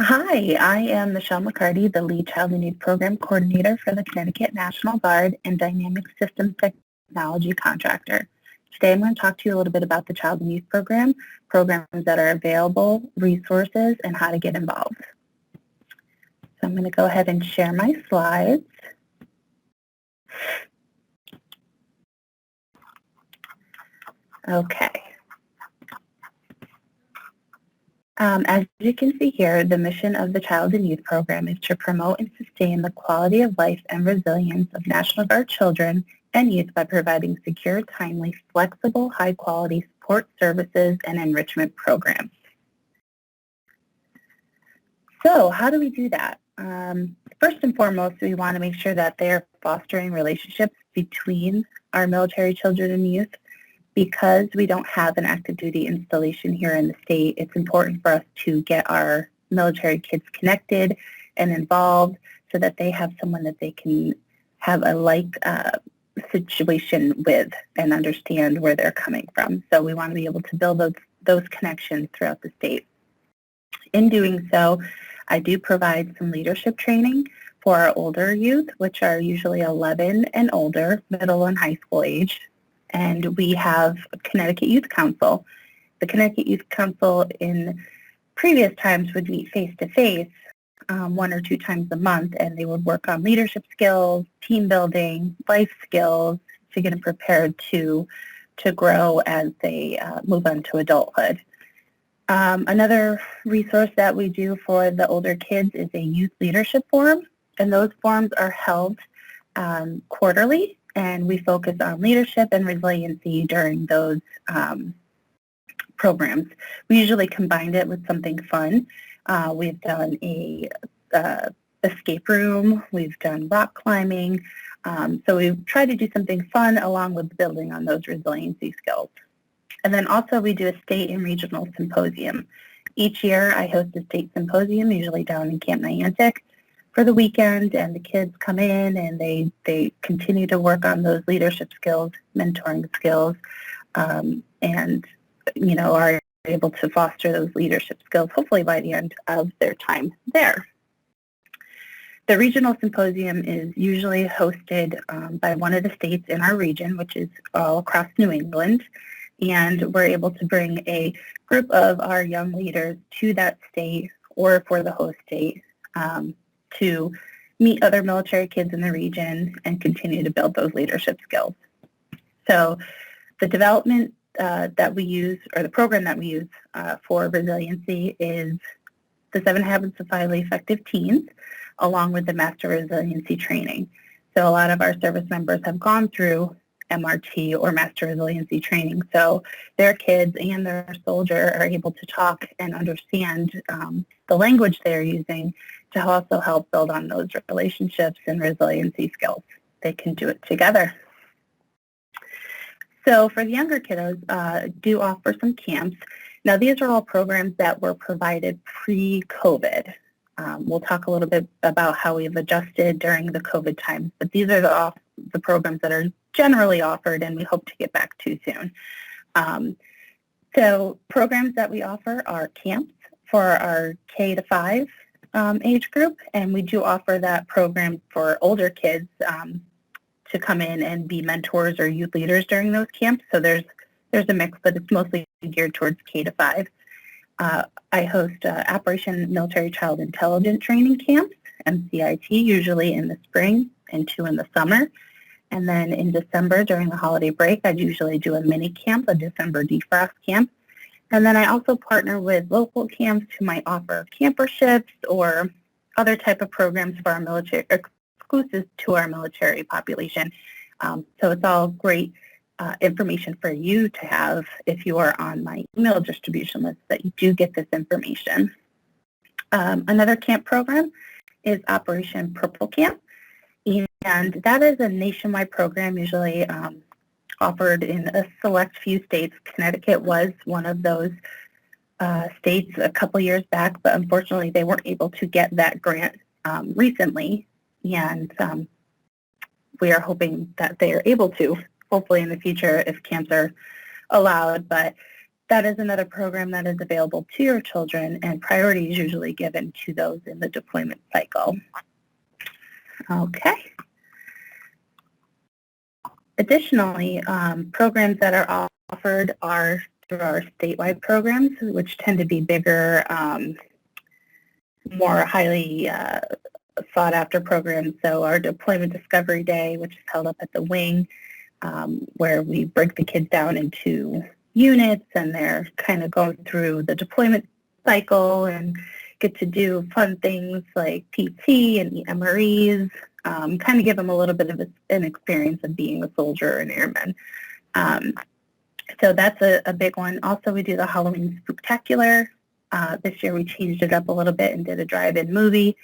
Hi, I am Michelle McCarty, the Lead Child in Need Program Coordinator for the Connecticut National Guard and Dynamic Systems Technology Contractor. Today I'm going to talk to you a little bit about the Child in Youth Program, programs that are available, resources, and how to get involved. So I'm going to go ahead and share my slides. Okay. As you can see here, the mission of the Child and Youth Program is to promote and sustain the quality of life and resilience of National Guard children and youth by providing secure, timely, flexible, high-quality support services and enrichment programs. So how do we do that? First and foremost, we want to make sure that they're fostering relationships between our military children and youth. Because we don't have an active duty installation here in the state, it's important for us to get our military kids connected and involved so that they have someone that they can have a like situation with and understand where they're coming from. So we want to be able to build those connections throughout the state. In doing so, I do provide some leadership training for our older youth, which are usually 11 and older, middle and high school age. And we have Connecticut Youth Council. The Connecticut Youth Council in previous times would meet face-to-face 1 or 2 times a month, and they would work on leadership skills, team building, life skills to get them prepared to grow as they move on to adulthood. Another resource that we do for the older kids is a youth leadership forum, and those forums are held quarterly. And we focus on leadership and resiliency during those programs. We usually combined it with something fun. We've done a escape room. We've done rock climbing. So we've tried to do something fun along with building on those resiliency skills. And then also we do a state and regional symposium. Each year I host a state symposium, usually down in Camp Niantic, for the weekend, and the kids come in and they continue to work on those leadership skills, mentoring skills, and are able to foster those leadership skills hopefully by the end of their time there. The regional symposium is usually hosted by one of the states in our region, which is all across New England, and we're able to bring a group of our young leaders to that state or for the host state to meet other military kids in the region and continue to build those leadership skills. So the development that we use, or the program that we use for resiliency, is the 7 Habits of Highly Effective Teens, along with the Master Resiliency Training. So a lot of our service members have gone through MRT or Master Resiliency Training, so their kids and their soldier are able to talk and understand the language they're using to also help build on those relationships and resiliency skills. They can do it together. So for the younger kiddos, do offer some camps. Now these are all programs that were provided pre-COVID. We'll talk a little bit about how we've adjusted during the COVID times, but these are the programs that are generally offered and we hope to get back to soon. So programs that we offer are camps for our K to 5 age group, and we do offer that program for older kids to come in and be mentors or youth leaders during those camps. So there's a mix, but it's mostly geared towards K to 5. I host Operation Military Child Intelligence Training Camps, MCIT, usually in the spring and 2 in the summer. And then in December, during the holiday break, I'd usually do a mini camp, a December defrost camp. And then I also partner with local camps who might offer camperships or other type of programs for our military, exclusive to our military population. So it's all great information for you to have if you are on my email distribution list, that you do get this information. Another camp program is Operation Purple Camp, and that is a nationwide program usually offered in a select few states. Connecticut was one of those states a couple years back, but unfortunately they weren't able to get that grant recently, and we are hoping that they are able to, hopefully in the future if camps are allowed. But that is another program that is available to your children, and priority is usually given to those in the deployment cycle. Okay. Additionally, programs that are offered are through our statewide programs, which tend to be bigger, more highly sought after programs. So our Deployment Discovery Day, which is held up at the wing, where we break the kids down into units, and they're kind of going through the deployment cycle and get to do fun things like PT and eat MREs, kind of give them a little bit of an experience of being a soldier or an airman. So that's a big one. Also, we do the Halloween Spooktacular. This year we changed it up a little bit and did a drive-in movie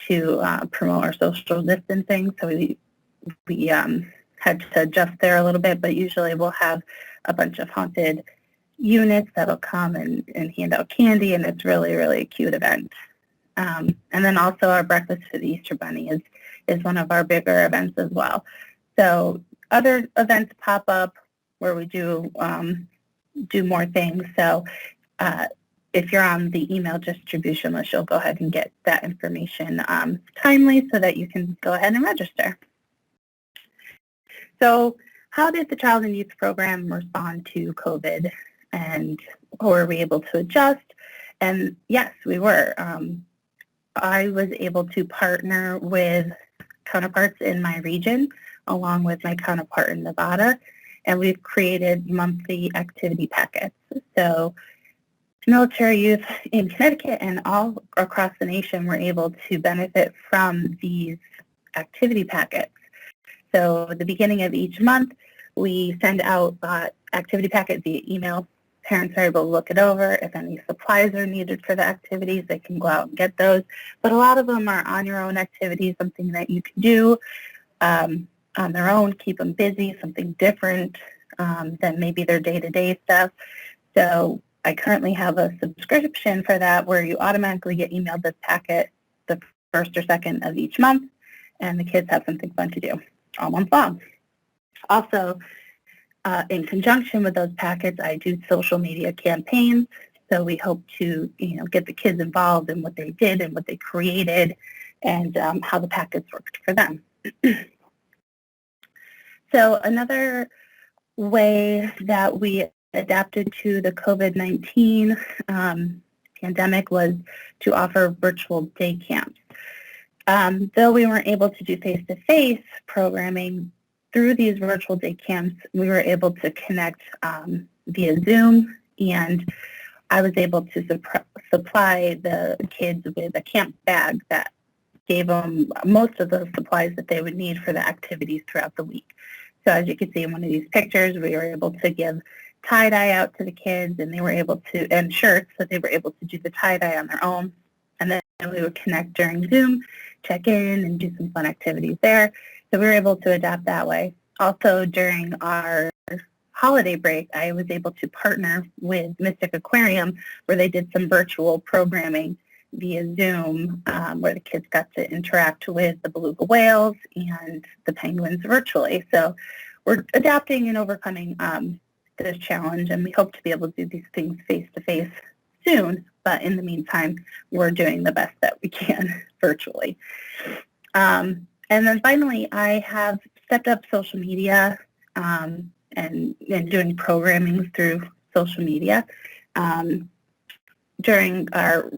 to promote our social distancing. So we had to adjust there a little bit, but usually we'll have a bunch of haunted units that'll come and hand out candy, and it's really, really a cute event. And then also our Breakfast for the Easter Bunny is one of our bigger events as well. So other events pop up where we do more things. So if you're on the email distribution list, you'll go ahead and get that information timely so that you can go ahead and register. So how did the Child and Youth Program respond to COVID, and were we able to adjust? And yes, we were. I was able to partner with counterparts in my region along with my counterpart in Nevada, and we've created monthly activity packets. So military youth in Connecticut and all across the nation were able to benefit from these activity packets. So at the beginning of each month, we send out activity packet via email. Parents are able to look it over. If any supplies are needed for the activities, they can go out and get those. But a lot of them are on your own activities, something that you can do on their own, keep them busy, something different than maybe their day-to-day stuff. So I currently have a subscription for that where you automatically get emailed this packet the first or second of each month, and the kids have something fun to do all month long. Also, in conjunction with those packets, I do social media campaigns. So we hope to, get the kids involved in what they did and what they created, and how the packets worked for them. So another way that we adapted to the COVID-19 pandemic was to offer virtual day camps. Though we weren't able to do face-to-face programming, through these virtual day camps, we were able to connect via Zoom, and I was able to supply the kids with a camp bag that gave them most of the supplies that they would need for the activities throughout the week. So as you can see in one of these pictures, we were able to give tie-dye out to the kids, and they were able to, and shirts, so they were able to do the tie-dye on their own. And then we would connect during Zoom, check in, and do some fun activities there. So we were able to adapt that way. Also, during our holiday break, I was able to partner with Mystic Aquarium, where they did some virtual programming via Zoom, where the kids got to interact with the beluga whales and the penguins virtually. So we're adapting and overcoming this challenge, and we hope to be able to do these things face-to-face soon. But in the meantime, we're doing the best that we can virtually. And then finally, I have stepped up social media and doing programming through social media. During our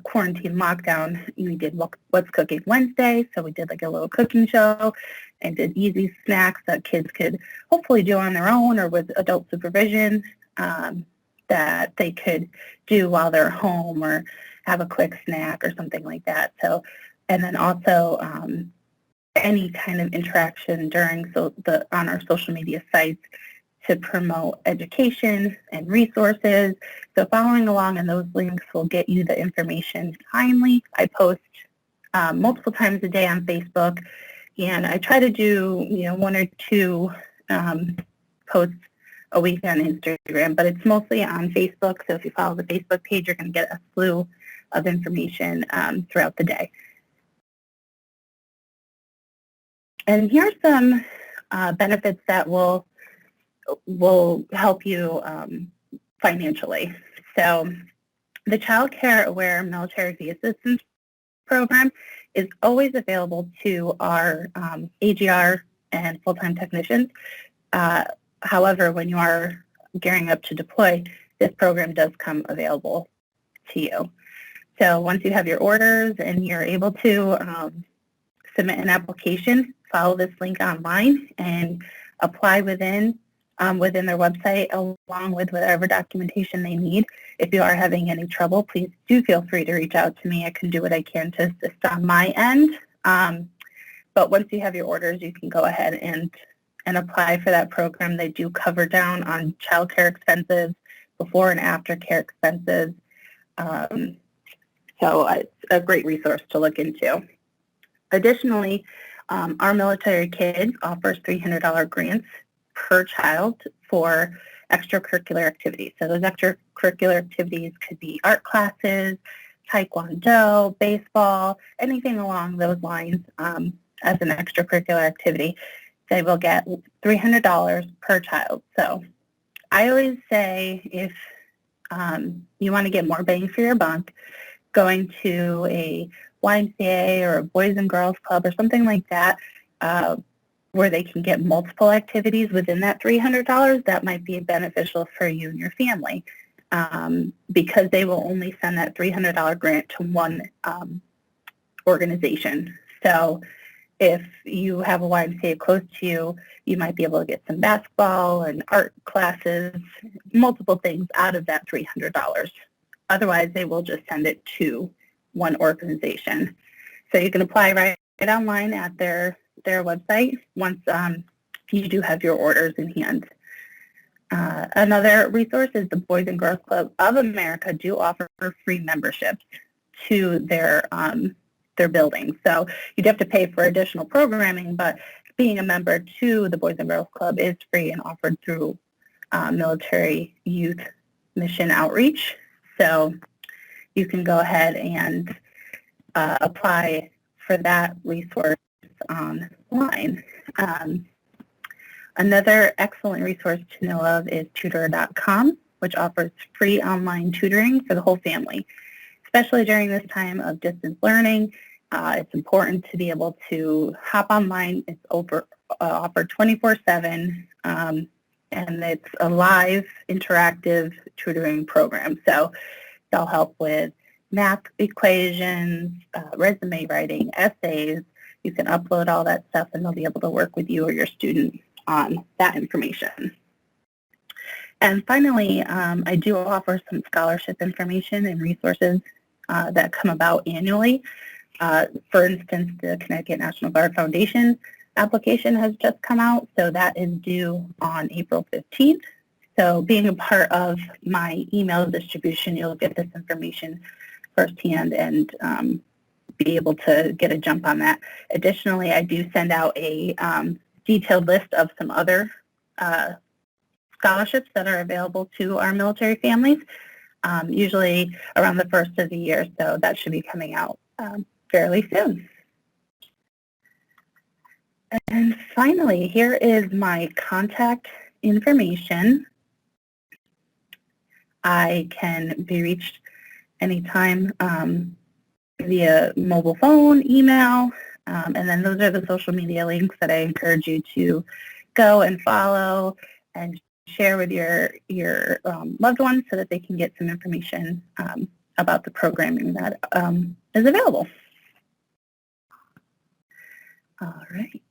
quarantine lockdown, we did What's Cooking Wednesday, so we did like a little cooking show and did easy snacks that kids could hopefully do on their own or with adult supervision that they could do while they're home or have a quick snack or something like that. So, and then also any kind of interaction during on our social media sites to promote education and resources. So following along, and those links will get you the information timely. I post multiple times a day on Facebook, and I try to do one or two posts a week on Instagram, but it's mostly on Facebook. So if you follow the Facebook page, you're going to get a slew of information throughout the day. And here's some benefits that will help you financially. So the Child Care Aware Military Fee Assistance Program is always available to our AGR and full-time technicians. However, when you are gearing up to deploy, this program does come available to you. So once you have your orders and you're able to submit an application, follow this link online and apply within their website along with whatever documentation they need. If you are having any trouble, please do feel free to reach out to me. I can do what I can to assist on my end. But once you have your orders, you can go ahead and apply for that program. They do cover down on child care expenses, before and after care expenses. So it's a great resource to look into. Additionally, our military kids offers $300 grants per child for extracurricular activities. So those extracurricular activities could be art classes, taekwondo, baseball, anything along those lines as an extracurricular activity. They will get $300 per child. So I always say if you want to get more bang for your buck, going to a YMCA or a Boys and Girls Club or something like that, where they can get multiple activities within that $300, that might be beneficial for you and your family because they will only send that $300 grant to one organization. So if you have a YMCA close to you, you might be able to get some basketball and art classes, multiple things out of that $300. Otherwise, they will just send it to one organization. So you can apply right online at their website once you do have your orders in hand. Another resource is the Boys and Girls Club of America do offer free memberships to their buildings. So you'd have to pay for additional programming, but being a member to the Boys and Girls Club is free and offered through Military Youth Mission Outreach. So you can go ahead and apply for that resource online. Another excellent resource to know of is tutor.com, which offers free online tutoring for the whole family. Especially during this time of distance learning, it's important to be able to hop online. It's offered 24/7, and it's a live, interactive tutoring program. So they'll help with math equations, resume writing, essays. You can upload all that stuff, and they'll be able to work with you or your student on that information. And finally, I do offer some scholarship information and resources that come about annually. For instance, the Connecticut National Guard Foundation application has just come out, so that is due on April 15th. So being a part of my email distribution, you'll get this information firsthand and be able to get a jump on that. Additionally, I do send out a detailed list of some other scholarships that are available to our military families, usually around the first of the year, so that should be coming out fairly soon. And finally, here is my contact information. I can be reached anytime via mobile phone, email, and then those are the social media links that I encourage you to go and follow and share with your loved ones so that they can get some information about the programming that is available. All right.